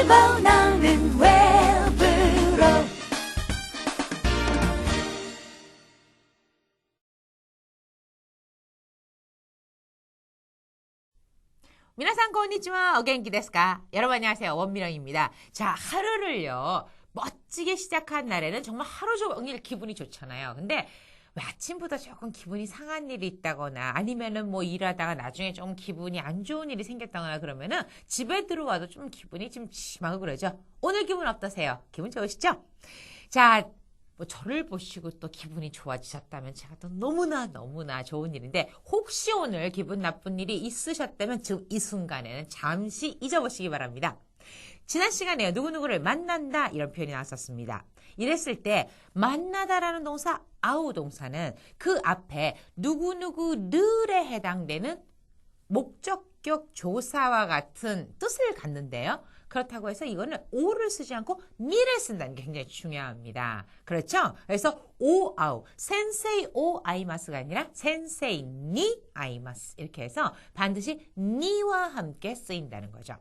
집어넣는 웹으로 미나상 konnichiwa,お元気ですか? 여러분 안녕하세요. 원미령입니다. 자, 하루를요 멋지게 시작한 날에는 정말 하루 종일 기분이 좋잖아요. 근데 왜 아침부터 조금 기분이 상한 일이 있다거나 아니면은 뭐 일하다가 나중에 좀 기분이 안 좋은 일이 생겼다거나 그러면은 집에 들어와도 좀 기분이 좀 심하고 그러죠. 오늘 기분 어떠세요? 기분 좋으시죠? 자, 뭐 저를 보시고 또 기분이 좋아지셨다면 제가 또 너무나 좋은 일인데 혹시 오늘 기분 나쁜 일이 있으셨다면 지금 이 순간에는 잠시 잊어보시기 바랍니다. 지난 시간에요. 누구누구를 만난다 이런 표현이 나왔었습니다. 이랬을 때 만나다라는 동사 아우 동사는 그 앞에 누구누구를에 해당되는 목적격 조사와 같은 뜻을 갖는데요. 그렇다고 해서 이거는 오를 쓰지 않고 니를 쓴다는 게 굉장히 중요합니다. 그렇죠? 그래서 오 아우 센세이 오 아이마스가 아니라 센세이 니 아이마스 이렇게 해서 반드시 니와 함께 쓰인다는 거죠.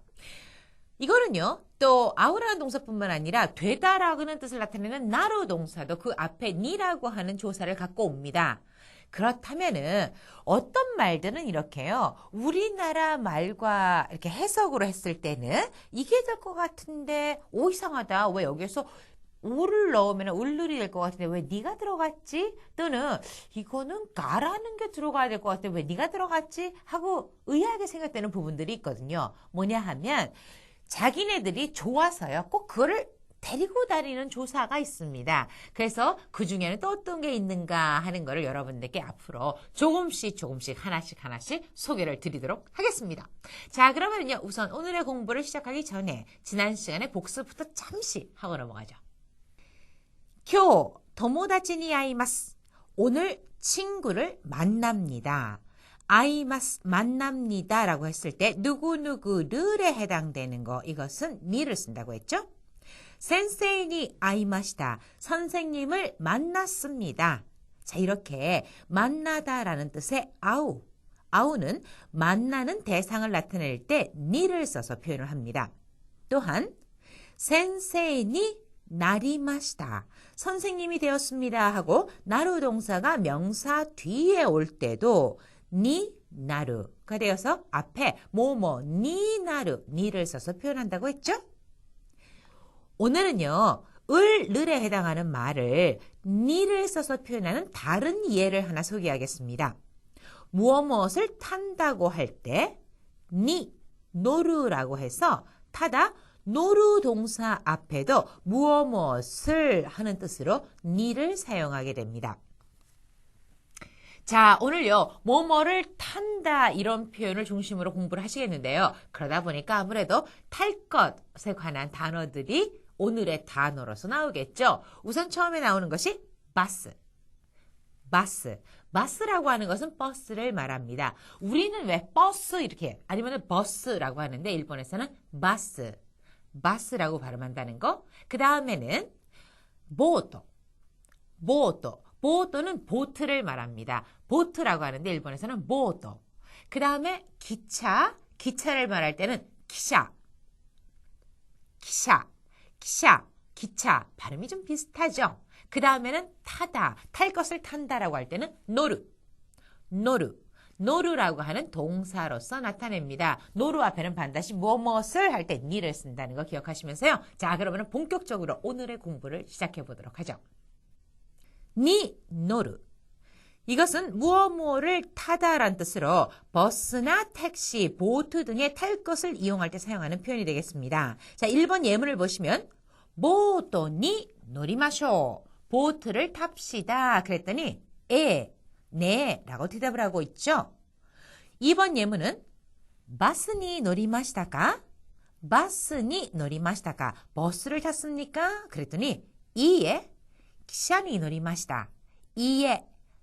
이거는요, 또 아우라는 동사뿐만 아니라 되다라는 뜻을 나타내는 나루 동사도 그 앞에 니라고 하는 조사를 갖고 옵니다. 그렇다면은 어떤 말들은 이렇게요. 우리나라 말과 이렇게 해석으로 했을 때는 이게 될 것 같은데 오 이상하다. 왜 여기서 오를 넣으면 울룰이 될 것 같은데 왜 니가 들어갔지? 또는 이거는 가라는 게 들어가야 될 것 같은데 왜 니가 들어갔지? 하고 의아하게 생각되는 부분들이 있거든요. 뭐냐 하면 자기네들이 좋아서요. 꼭 그거를 데리고 다니는 조사가 있습니다. 그래서 그 중에는 또 어떤 게 있는가 하는 거를 여러분들께 앞으로 조금씩 하나씩 소개를 드리도록 하겠습니다. 자, 그러면요. 우선 오늘의 공부를 시작하기 전에 지난 시간에 복습부터 잠시 하고 넘어가죠. 今日 友達に会います. 오늘 친구를 만납니다. 아이마스 만납니다 라고 했을 때 누구누구를에 해당되는 거 이것은 니를 쓴다고 했죠. 센세이니 아이마시다. 선생님을 만났습니다. 자, 이렇게 만나다라는 뜻의 아우. 아우는 만나는 대상을 나타낼 때 니를 써서 표현을 합니다. 또한 센세이니 나리마시다. 선생님이 되었습니다 하고 나루 동사가 명사 뒤에 올 때도 니 나루가 되어서 앞에 뭐뭐 니 나루 니를 써서 표현한다고 했죠? 오늘은요. 을에 해당하는 말을 니를 써서 표현하는 다른 예를 하나 소개하겠습니다. 무엇을 탄다고 할 때 니, 노루라고 해서 타다 노루 동사 앞에도 무엇을 하는 뜻으로 니를 사용하게 됩니다. 자, 오늘요. 뭐뭐를 탄다 이런 표현을 중심으로 공부를 하시겠는데요. 그러다 보니까 아무래도 탈 것에 관한 단어들이 오늘의 단어로서 나오겠죠. 우선 처음에 나오는 것이 바스. 바스라고 하는 것은 버스를 말합니다. 우리는 왜 버스 이렇게 아니면 버스라고 하는데 일본에서는 바스라고 발음한다는 거. 그 다음에는 보트는 보트를 말합니다. 보트라고 하는데 일본에서는 보트. 그 다음에 기차를 말할 때는 기차. 발음이 좀 비슷하죠. 그 다음에는 탈 것을 탄다라고 할 때는 노루라고 하는 동사로서 나타냅니다. 노루 앞에는 반드시 무엇을 할 때 니를 쓴다는 거 기억하시면서요. 자, 그러면 본격적으로 오늘의 공부를 시작해 보도록 하죠. 니 노루. 이것은 무엇을 타다라는 뜻으로 버스나 택시, 보트 등의 탈 것을 이용할 때 사용하는 표현이 되겠습니다. 자, 1번 예문을 보시면 보토니 노리마쇼. 보트를 탑시다. 그랬더니 네 라고 대답을 하고 있죠. 2번 예문은 바스니 노리마시다까? 버스를 탔습니까? 그랬더니 이에 기샤니 노리마시다.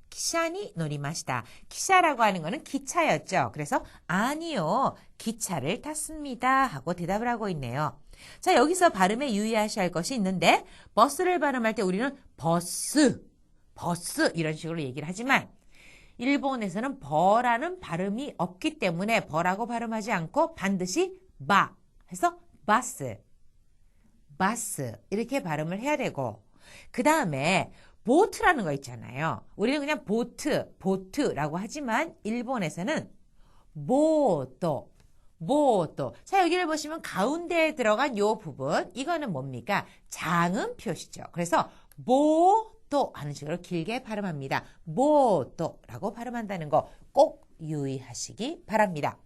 기샤니 노리마시다. 기샤라고 하는 거는 기차였죠. 그래서 아니요, 기차를 탔습니다 하고 대답을 하고 있네요. 자, 여기서 발음에 유의하셔야 할 것이 있는데 버스를 발음할 때 우리는 버스 이런 식으로 얘기를 하지만 일본에서는 버라는 발음이 없기 때문에 버라고 발음하지 않고 반드시 바 해서 바스 바스 이렇게 발음을 해야 되고 그 다음에 보트라는 거 있잖아요. 우리는 그냥 보트라고 하지만 일본에서는 보토. 자, 여기를 보시면 가운데에 들어간 요 부분 이거는 뭡니까? 장음 표시죠. 그래서 보토 하는 식으로 길게 발음합니다. 보토라고 발음한다는 거 꼭 유의하시기 바랍니다.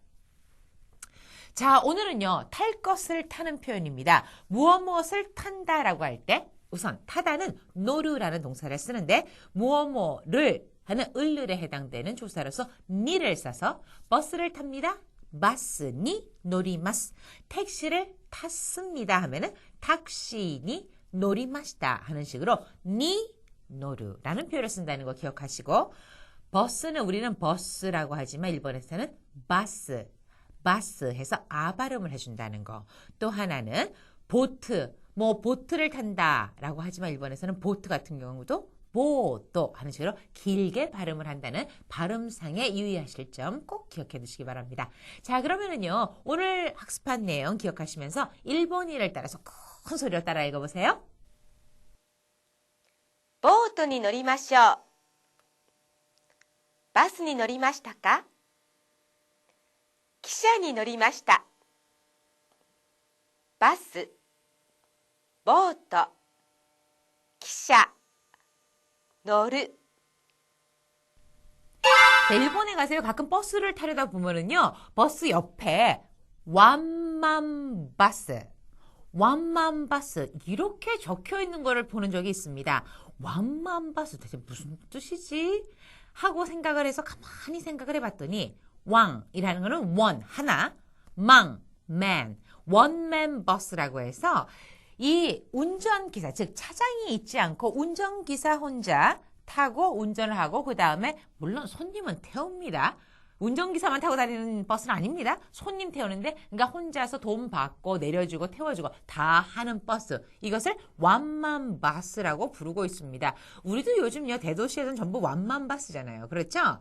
자, 오늘은요. 탈 것을 타는 표현입니다. 무엇을 탄다라고 할 때 우선 타다는 노르라는 동사를 쓰는데 무엇을 하는 을을에 해당되는 조사로서 니를 써서 버스를 탑니다. 바스니 노리마스. 택시를 탔습니다 하면은 탁시니 노리마시다 하는 식으로 니 노르라는 표현을 쓴다는 거 기억하시고 버스는 우리는 버스라고 하지만 일본에서는 바스 해서 아 발음을 해준다는 거. 또 하나는 보트를 탄다라고 하지만 일본에서는 보트 같은 경우도 보또 하는 식으로 길게 발음을 한다는 발음상에 유의하실 점 꼭 기억해 두시기 바랍니다. 자, 그러면은요. 오늘 학습한 내용 기억하시면서 일본인을 따라서 큰 소리로 따라 읽어보세요. ボートに乗りましょう。バスに乗りましたか？汽車に乗りました。バス、ボート、汽車、乗る。 자, 일본에 가세요. 가끔 버스를 타려다 보면은요. 버스 옆에 완만 바스 이렇게 적혀 있는 거를 보는 적이 있습니다. 완만 바스 대체 무슨 뜻이지? 하고 생각을 해서 가만히 생각을 해봤더니 왕이라는 거는 원, 하나, man, 원맨 버스라고 해서 이 운전기사, 즉 차장이 있지 않고 운전기사 혼자 타고 운전을 하고 그 다음에 물론 손님은 태웁니다. 운전기사만 타고 다니는 버스는 아닙니다. 손님 태우는데 그러니까 혼자서 돈 받고 내려주고 태워주고 다 하는 버스. 이것을 완만 버스라고 부르고 있습니다. 우리도 요즘요 대도시에서는 전부 완만 버스잖아요. 그렇죠?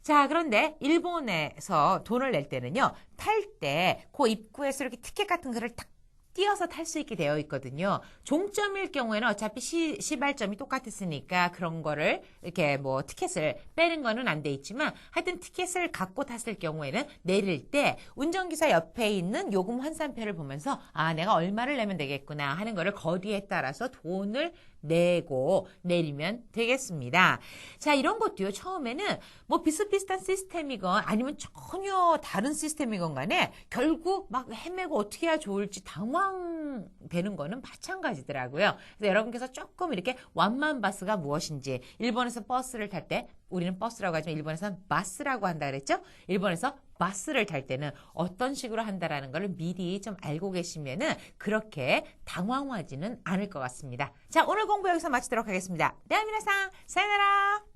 자, 그런데 일본에서 돈을 낼 때는요. 탈 때 그 입구에서 이렇게 티켓 같은 거를 딱 띄어서 탈 수 있게 되어 있거든요. 종점일 경우에는 어차피 시발점이 똑같았으니까 그런 거를 이렇게 뭐 티켓을 빼는 거는 안 돼 있지만 하여튼 티켓을 갖고 탔을 경우에는 내릴 때 운전기사 옆에 있는 요금 환산표를 보면서 아, 내가 얼마를 내면 되겠구나 하는 거를 거리에 따라서 돈을 내고 내리면 되겠습니다. 자, 이런 것도요. 처음에는 뭐 비슷비슷한 시스템이건 아니면 전혀 다른 시스템이건 간에 결국 막 헤매고 어떻게 해야 좋을지 당황되는 거는 마찬가지더라고요. 그래서 여러분께서 조금 이렇게 완만 바스가 무엇인지 일본에서 버스를 탈 때 우리는 버스라고 하지만 일본에서는 바스라고 한다 그랬죠? 일본에서 바스를 탈 때는 어떤 식으로 한다라는 걸 미리 좀 알고 계시면은 그렇게 당황하지는 않을 것 같습니다. 자, 오늘 공부 여기서 마치도록 하겠습니다. 네, 미나상, 사요나라.